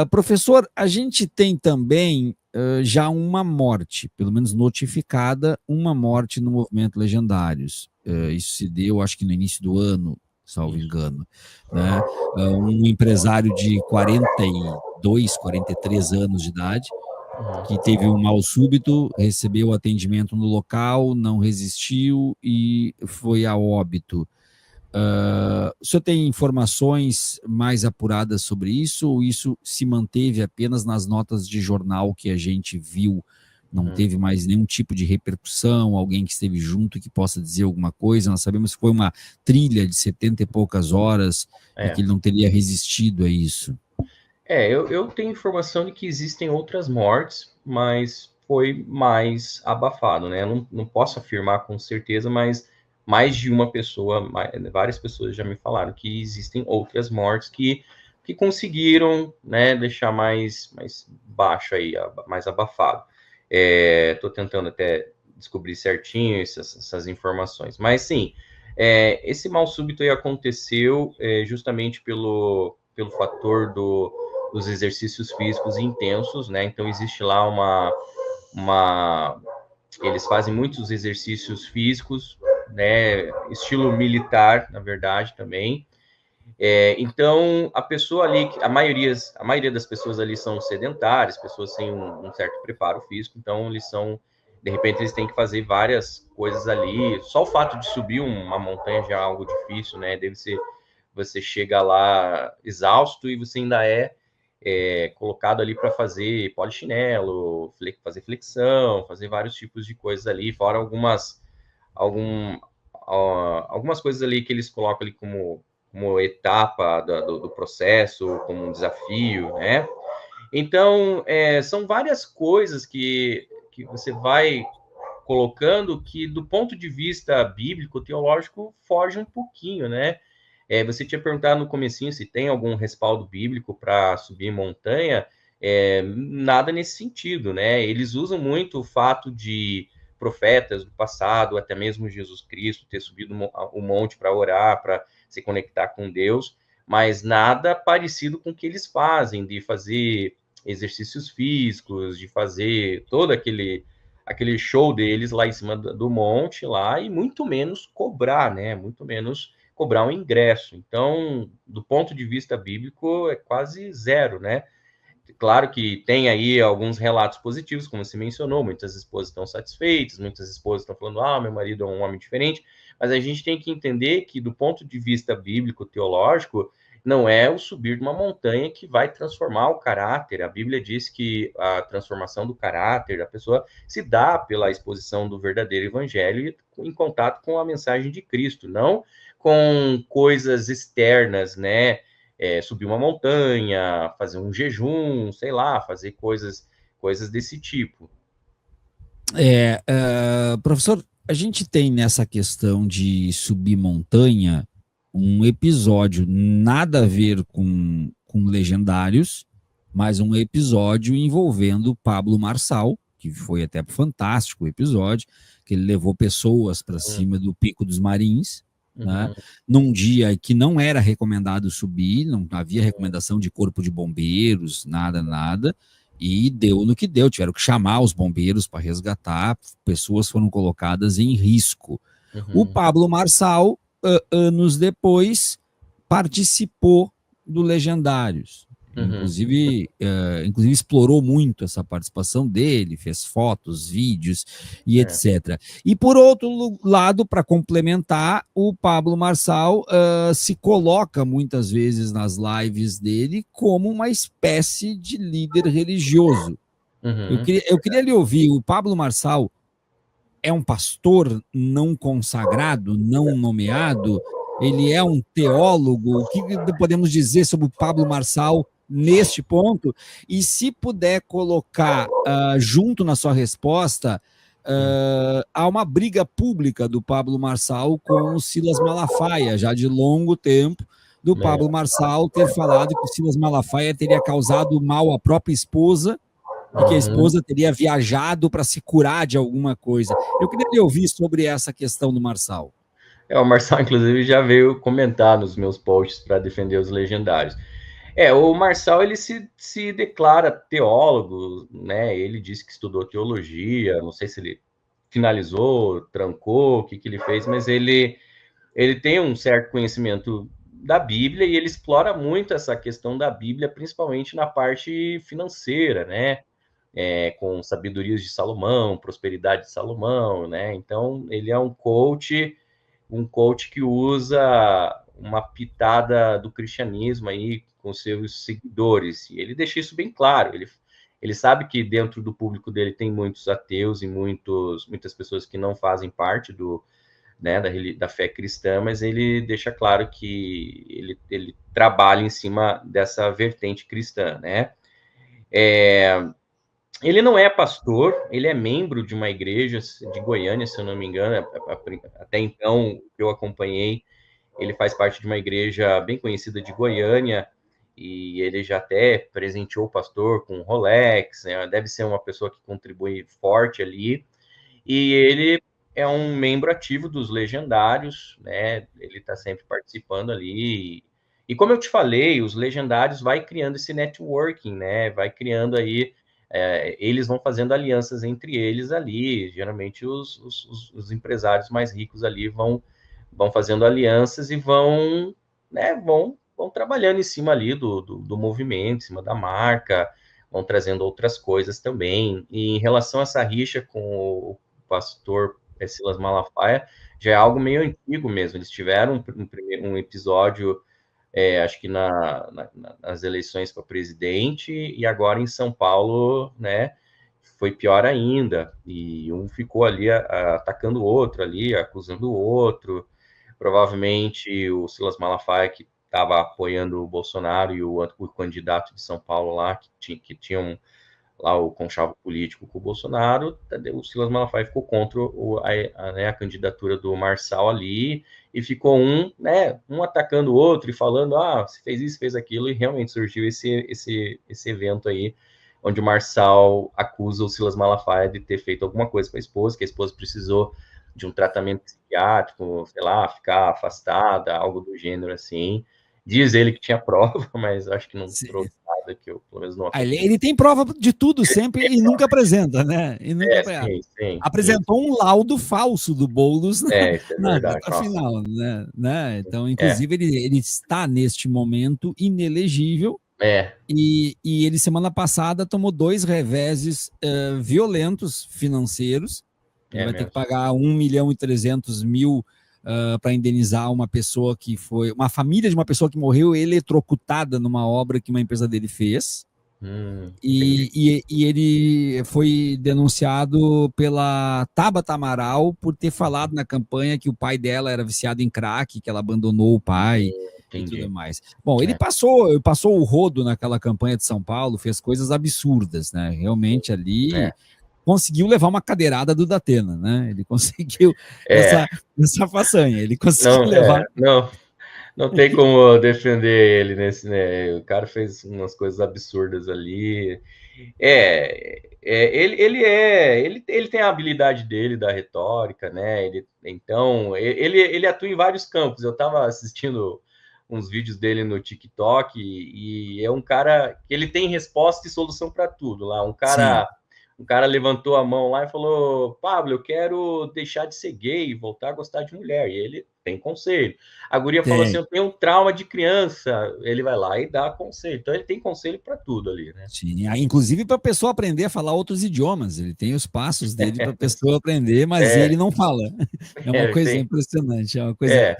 Professor, a gente tem também já uma morte, pelo menos notificada, uma morte no movimento Legendários. Isso se deu, acho que no início do ano, salvo engano, né? Um empresário de 42, 43 anos de idade, que teve um mal súbito, recebeu atendimento no local, não resistiu e foi a óbito. O senhor tem informações mais apuradas sobre isso, ou isso se manteve apenas nas notas de jornal que a gente viu? Não teve mais nenhum tipo de repercussão, alguém que esteve junto que possa dizer alguma coisa? Nós sabemos que foi uma trilha de 70 e poucas horas e que ele não teria resistido a isso. Eu tenho informação de que existem outras mortes, mas foi mais abafado, né? Eu não posso afirmar com certeza, mas mais de uma pessoa, várias pessoas já me falaram que existem outras mortes que conseguiram, né, deixar mais baixo aí, mais abafado. Estou tentando até descobrir certinho essas informações. Mas sim, esse mal súbito aí aconteceu justamente pelo fator dos exercícios físicos intensos, né? Então existe lá eles fazem muitos exercícios físicos, né? Estilo militar, na verdade, também. Então a pessoa ali, a maioria das pessoas ali são sedentárias, pessoas sem um certo preparo físico, então de repente eles têm que fazer várias coisas ali. Só o fato de subir uma montanha já é algo difícil, né? Deve ser, você chega lá exausto e você ainda colocado ali para fazer polichinelo, fazer flexão, fazer vários tipos de coisas ali, fora algumas coisas ali que eles colocam ali como etapa do processo, como um desafio, né? Então, são várias coisas que você vai colocando que, do ponto de vista bíblico, teológico, foge um pouquinho, né? Você tinha perguntado no comecinho se tem algum respaldo bíblico para subir montanha, nada nesse sentido, né? Eles usam muito o fato de profetas do passado, até mesmo Jesus Cristo, ter subido o monte para orar, para se conectar com Deus, mas nada parecido com o que eles fazem, de fazer exercícios físicos, de fazer todo aquele show deles lá em cima do monte lá, e muito menos cobrar, né? Muito menos cobrar um ingresso. Então, do ponto de vista bíblico, é quase zero, né? Claro que tem aí alguns relatos positivos, como você mencionou, muitas esposas estão satisfeitas, muitas esposas estão falando, meu marido é um homem diferente, mas a gente tem que entender que, do ponto de vista bíblico, teológico, não é o subir de uma montanha que vai transformar o caráter. A Bíblia diz que a transformação do caráter da pessoa se dá pela exposição do verdadeiro evangelho em contato com a mensagem de Cristo, não com coisas externas, né? Subir uma montanha, fazer um jejum, sei lá, fazer coisas desse tipo. Professor, a gente tem nessa questão de subir montanha um episódio nada a ver com Legendários, mas um episódio envolvendo Pablo Marçal, que foi até fantástico o episódio, que ele levou pessoas para cima do Pico dos Marins, né, num dia que não era recomendado subir, não havia recomendação de corpo de bombeiros, nada, e deu no que deu, tiveram que chamar os bombeiros para resgatar, pessoas foram colocadas em risco. O Pablo Marçal, anos depois, participou do Legendários. Inclusive explorou muito essa participação dele, fez fotos, vídeos e etc. E por outro lado, para complementar, o Pablo Marçal se coloca muitas vezes nas lives dele como uma espécie de líder religioso. Eu queria lhe ouvir, o Pablo Marçal é um pastor não consagrado, não nomeado? Ele é um teólogo? O que podemos dizer sobre o Pablo Marçal neste ponto? E se puder colocar junto na sua resposta, há uma briga pública do Pablo Marçal com o Silas Malafaia, já de longo tempo, do Pablo Marçal ter falado que o Silas Malafaia teria causado mal à própria esposa e que a esposa teria viajado para se curar de alguma coisa. Eu queria lhe ouvir sobre essa questão do Marçal. O Marçal, inclusive, já veio comentar nos meus posts para defender os legendários. O Marçal, ele se declara teólogo, né? Ele disse que estudou teologia, não sei se ele finalizou, trancou, o que ele fez, mas ele tem um certo conhecimento da Bíblia e ele explora muito essa questão da Bíblia, principalmente na parte financeira, né? Com sabedorias de Salomão, prosperidade de Salomão, né? Então, ele é um coach que usa uma pitada do cristianismo aí com seus seguidores. E ele deixa isso bem claro. Ele sabe que dentro do público dele tem muitos ateus e muitas pessoas que não fazem parte né, da fé cristã, mas ele deixa claro que ele trabalha em cima dessa vertente cristã, né? Ele não é pastor, ele é membro de uma igreja de Goiânia, se eu não me engano, até então que eu acompanhei, ele faz parte de uma igreja bem conhecida de Goiânia, e ele já até presenteou o pastor com Rolex, né? Deve ser uma pessoa que contribui forte ali, e ele é um membro ativo dos Legendários, né? Ele está sempre participando ali, e como eu te falei, os Legendários vai criando esse networking, né? Vai criando aí eles vão fazendo alianças entre eles ali. Geralmente os empresários mais ricos ali vão fazendo alianças e vão trabalhando em cima ali do movimento, em cima da marca, vão trazendo outras coisas também. E em relação a essa rixa com o pastor Silas Malafaia, já é algo meio antigo mesmo. Eles tiveram um episódio acho que nas eleições para presidente, e agora em São Paulo, né, foi pior ainda, e um ficou ali atacando o outro ali, acusando o outro, provavelmente o Silas Malafaia, que estava apoiando o Bolsonaro, e o candidato de São Paulo lá, que tinha lá o conchavo político com o Bolsonaro, o Silas Malafaia ficou contra né, a candidatura do Marçal ali, e ficou um atacando o outro e falando, você fez isso, fez aquilo, e realmente surgiu esse evento aí, onde o Marçal acusa o Silas Malafaia de ter feito alguma coisa com a esposa, que a esposa precisou de um tratamento psiquiátrico, sei lá, ficar afastada, algo do gênero assim. Diz ele que tinha prova, mas acho que não trouxe nada que eu, pelo menos, não acompanhei. Ele tem prova de tudo sempre e nunca apresenta, né? E nunca Sim. Apresentou um laudo falso do Boulos isso é na verdade. reta final, né? Então, inclusive, ele está neste momento inelegível. E ele, semana passada, tomou 2 reveses violentos financeiros. Ele vai ter que pagar 1.300.000 para indenizar uma pessoa que foi... Uma família de uma pessoa que morreu eletrocutada numa obra que uma empresa dele fez. E ele foi denunciado pela Tabata Amaral por ter falado na campanha que o pai dela era viciado em crack, que ela abandonou o pai e tudo mais. Bom, ele passou o rodo naquela campanha de São Paulo, fez coisas absurdas, né? Realmente ali conseguiu levar uma cadeirada do Datena, né? Ele conseguiu essa façanha, ele conseguiu levar... Não tem como defender ele nesse, né? O cara fez umas coisas absurdas ali. Ele tem a habilidade dele da retórica, né? Então, ele atua em vários campos. Eu estava assistindo uns vídeos dele no TikTok e é um cara que ele tem resposta e solução para tudo lá. Um cara levantou a mão lá e falou: Pablo, eu quero deixar de ser gay e voltar a gostar de mulher. E ele tem conselho. A guria falou assim: eu tenho um trauma de criança. Ele vai lá e dá conselho. Então ele tem conselho para tudo ali, né? Sim, inclusive para a pessoa aprender a falar outros idiomas. Ele tem os passos dele para a pessoa aprender, mas ele não fala. É uma coisa impressionante. É uma coisa